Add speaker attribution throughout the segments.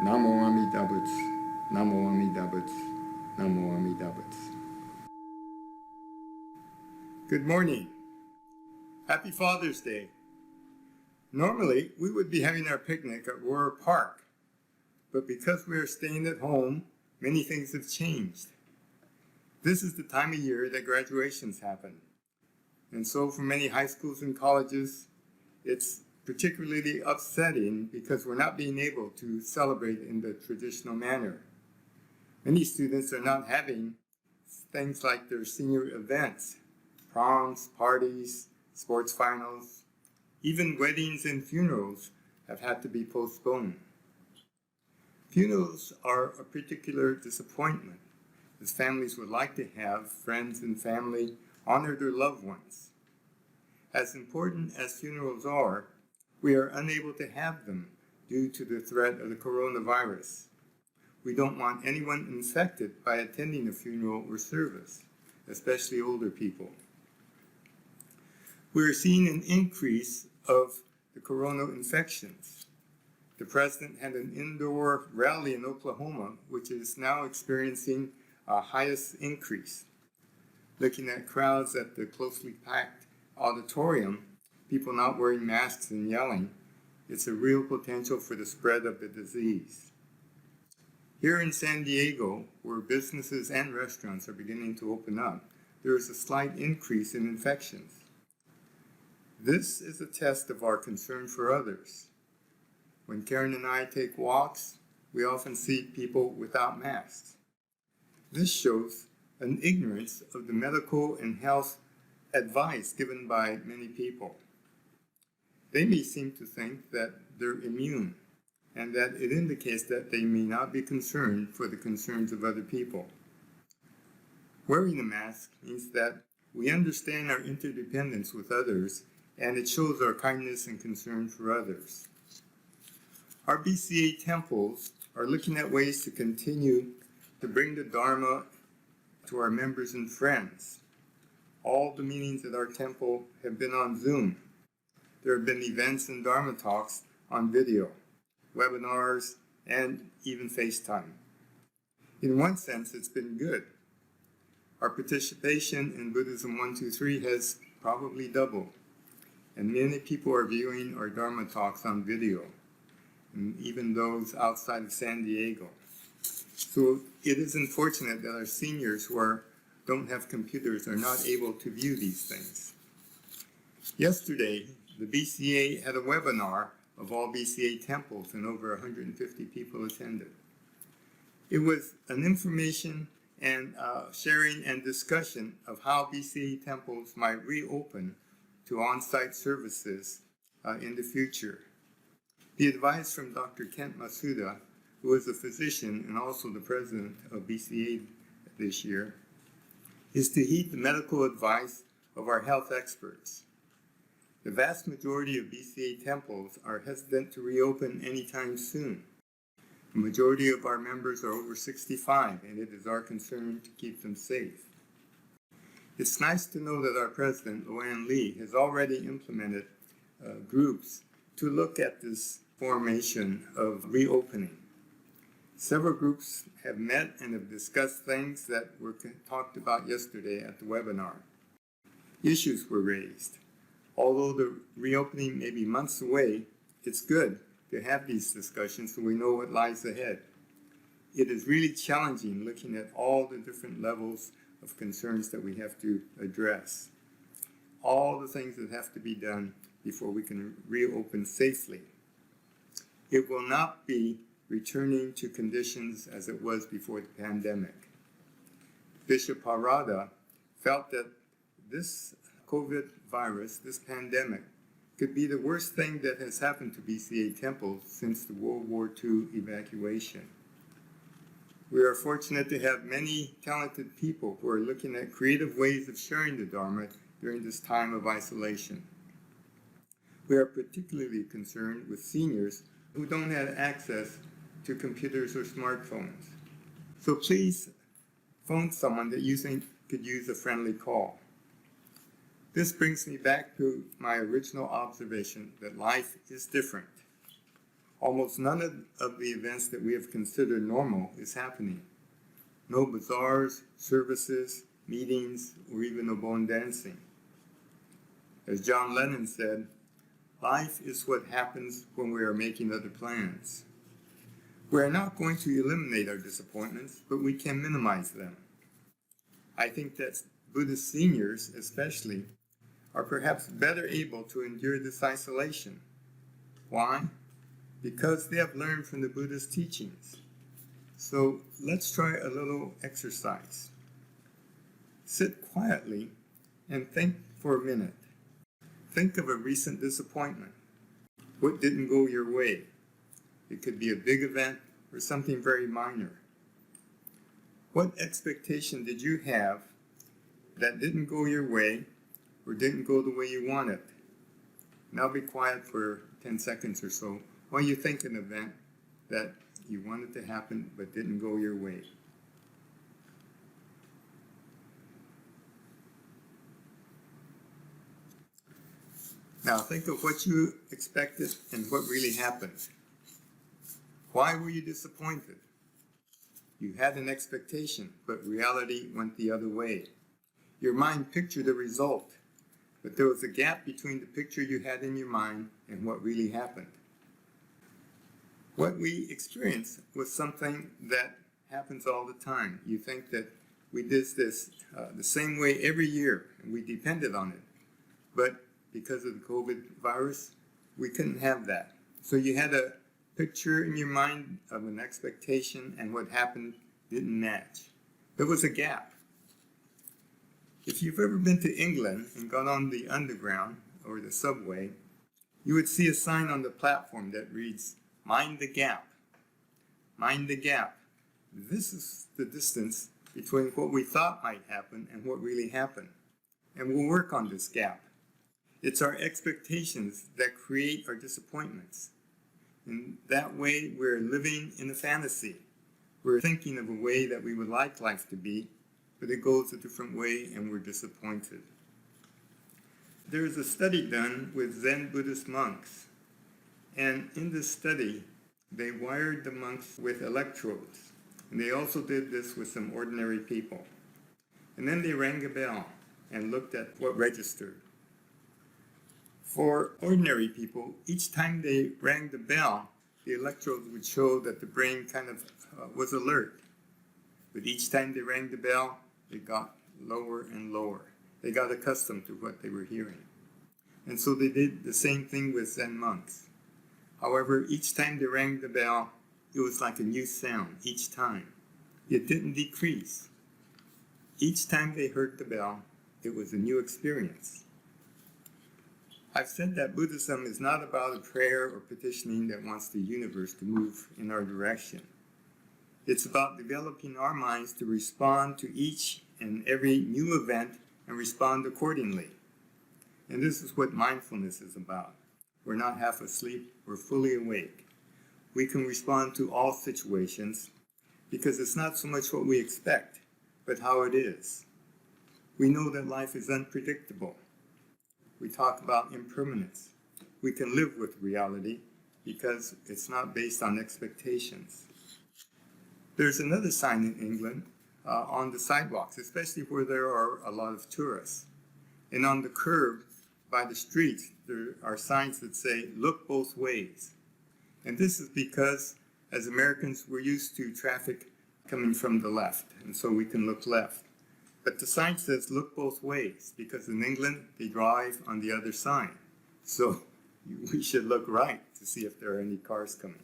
Speaker 1: Namo Amida Butsu, Namo Amida Butsu, Namo Amida Butsu. Good morning. Happy Father's Day. Normally, we would be having our picnic at Roar Park, but because we are staying at home, many things have changed. This is the time of year that graduations happen. And so for many high schools and colleges, it's particularly upsetting because we're not being able to celebrate in the traditional manner. Many students are not having things like their senior events, proms, parties, sports finals, even weddings and funerals have had to be postponed. Funerals are a particular disappointment, as families would like to have friends and family honor their loved ones. As important as funerals are, we are unable to have them due to the threat of the coronavirus. We don't want anyone infected by attending a funeral or service, especially older people. We are seeing an increase of the corona infections. The president had an indoor rally in Oklahoma, which is now experiencing a highest increase. Looking at crowds at the closely packed auditorium, people not wearing masks and yelling, it's a real potential for the spread of the disease. Here in San Diego, where businesses and restaurants are beginning to open up, there is a slight increase in infections. This is a test of our concern for others. When Karen and I take walks, we often see people without masks. This shows an ignorance of the medical and health advice given by many people. They may seem to think that they're immune, and that it indicates that they may not be concerned for the concerns of other people. Wearing a mask means that we understand our interdependence with others, and it shows our kindness and concern for others. Our BCA temples are looking at ways to continue to bring the Dharma to our members and friends. All the meetings at our temple have been on Zoom. There have been events and Dharma talks on video, webinars, and even FaceTime. In one sense, it's been good. Our participation in Buddhism 123 has probably doubled, and many people are viewing our Dharma talks on video, and even those outside of San Diego. So it is unfortunate that our seniors who don't have computers are not able to view these things. Yesterday, the BCA had a webinar of all BCA temples, and over 150 people attended. It was an information and sharing and discussion of how BCA temples might reopen to on-site services in the future. The advice from Dr. Kent Masuda, who is a physician and also the president of BCA this year, is to heed the medical advice of our health experts. The vast majority of BCA temples are hesitant to reopen anytime soon. The majority of our members are over 65, and it is our concern to keep them safe. It's nice to know that our president, Luann Lee, has already implemented groups to look at this formation of reopening. Several groups have met and have discussed things that were talked about yesterday at the webinar. Issues were raised. Although the reopening may be months away, it's good to have these discussions so we know what lies ahead. It is really challenging looking at all the different levels of concerns that we have to address. All the things that have to be done before we can reopen safely. It will not be returning to conditions as it was before the pandemic. Bishop Harada felt that this COVID virus, this pandemic, could be the worst thing that has happened to BCA temples since the World War II evacuation. We are fortunate to have many talented people who are looking at creative ways of sharing the Dharma during this time of isolation. We are particularly concerned with seniors who don't have access to computers or smartphones. So please phone someone that you think could use a friendly call. This brings me back to my original observation that life is different. Almost none of the events that we have considered normal is happening. No bazaars, services, meetings, or even obon dancing. As John Lennon said, life is what happens when we are making other plans. We are not going to eliminate our disappointments, but we can minimize them. I think that Buddhist seniors, especially, are perhaps better able to endure this isolation. Why? Because they have learned from the Buddhist teachings. So let's try a little exercise. Sit quietly and think for a minute. Think of a recent disappointment. What didn't go your way? It could be a big event or something very minor. What expectation did you have that didn't go your way or didn't go the way you wanted? Now be quiet for 10 seconds or so while you think an event that you wanted to happen but didn't go your way. Now think of what you expected and what really happened. Why were you disappointed? You had an expectation, but reality went the other way. Your mind pictured the result, but there was a gap between the picture you had in your mind and what really happened. What we experienced was something that happens all the time. You think that we did this the same way every year, and we depended on it. But because of the COVID virus, we couldn't have that. So you had a picture in your mind of an expectation, and what happened didn't match. There was a gap. If you've ever been to England and gone on the underground or the subway, you would see a sign on the platform that reads, "Mind the gap." Mind the gap. This is the distance between what we thought might happen and what really happened. And we'll work on this gap. It's our expectations that create our disappointments. In that way, we're living in a fantasy. We're thinking of a way that we would like life to be, but it goes a different way and we're disappointed. There's a study done with Zen Buddhist monks. And in this study, they wired the monks with electrodes. And they also did this with some ordinary people. And then they rang a bell and looked at what registered. For ordinary people, each time they rang the bell, the electrodes would show that the brain kind of was alert. But each time they rang the bell, it got lower and lower. They got accustomed to what they were hearing. And so they did the same thing with Zen monks. However, each time they rang the bell, it was like a new sound each time. It didn't decrease. Each time they heard the bell, it was a new experience. I've said that Buddhism is not about a prayer or petitioning that wants the universe to move in our direction. It's about developing our minds to respond to each and every new event and respond accordingly. And this is what mindfulness is about. We're not half asleep, we're fully awake. We can respond to all situations because it's not so much what we expect, but how it is. We know that life is unpredictable. We talk about impermanence. We can live with reality because it's not based on expectations. There's another sign in England on the sidewalks, especially where there are a lot of tourists. And on the curb by the streets, there are signs that say, "Look both ways." And this is because, as Americans, we're used to traffic coming from the left, and so we can look left. But the sign says, "Look both ways," because in England, they drive on the other side. So we should look right to see if there are any cars coming.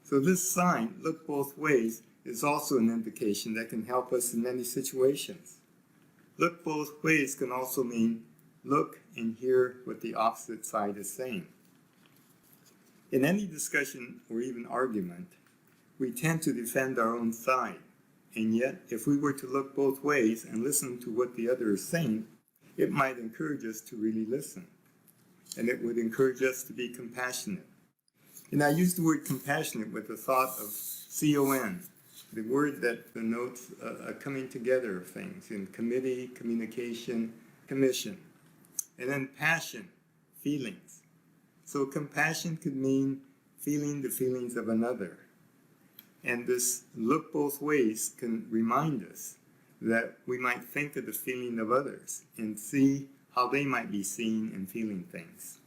Speaker 1: So this sign, "Look both ways," is also an indication that can help us in many situations. Look both ways can also mean look and hear what the opposite side is saying. In any discussion or even argument, we tend to defend our own side. And yet, if we were to look both ways and listen to what the other is saying, it might encourage us to really listen. And it would encourage us to be compassionate. And I use the word compassionate with the thought of CON, the word that denotes a coming together of things in committee, communication, commission. And then passion, feelings. So compassion could mean feeling the feelings of another. And this look both ways can remind us that we might think of the feeling of others and see how they might be seeing and feeling things.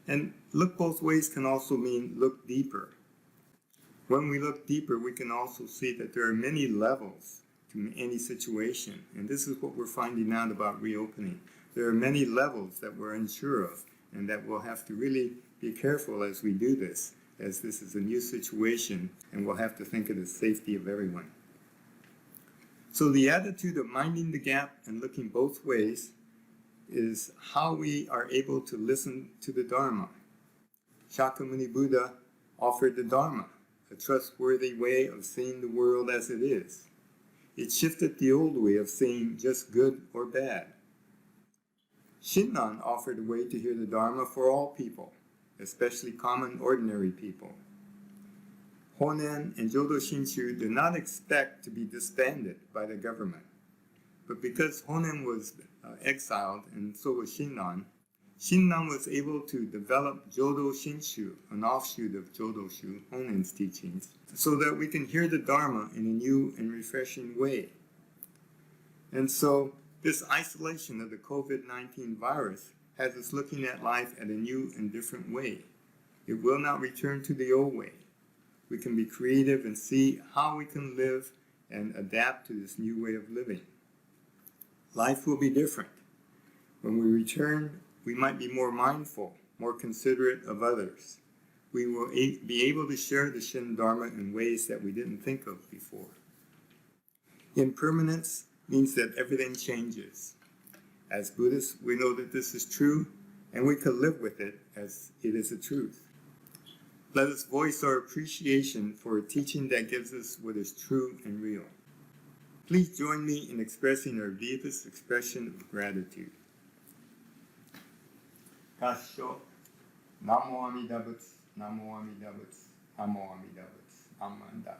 Speaker 1: And look both ways can also mean look deeper. When we look deeper, we can also see that there are many levels to any situation. And this is what we're finding out about reopening. There are many levels that we're unsure of, and that we'll have to really be careful as we do this, as this is a new situation, and we'll have to think of the safety of everyone. So the attitude of minding the gap and looking both ways is how we are able to listen to the Dharma. Shakyamuni Buddha offered the Dharma, a trustworthy way of seeing the world as it is. It shifted the old way of seeing just good or bad. Shinran offered a way to hear the Dharma for all people, especially common, ordinary people. Honen and Jodo Shinshu did not expect to be disbanded by the government. But because Honen was exiled and so was Shinran, Shinran was able to develop Jodo Shinshu, an offshoot of Jodo Shu, Honen's teachings, so that we can hear the Dharma in a new and refreshing way. And so this isolation of the COVID-19 virus has us looking at life at a new and different way. It will not return to the old way. We can be creative and see how we can live and adapt to this new way of living. Life will be different. When we return, we might be more mindful, more considerate of others. We will be able to share the Shin Dharma in ways that we didn't think of before. Impermanence means that everything changes. As Buddhists, we know that this is true, and we can live with it as it is a truth. Let us voice our appreciation for a teaching that gives us what is true and real. Please join me in expressing our deepest expression of gratitude. Kasho, Namo Amida Butsu, Namo Amida Butsu, Namo Amida Butsu, Amanda.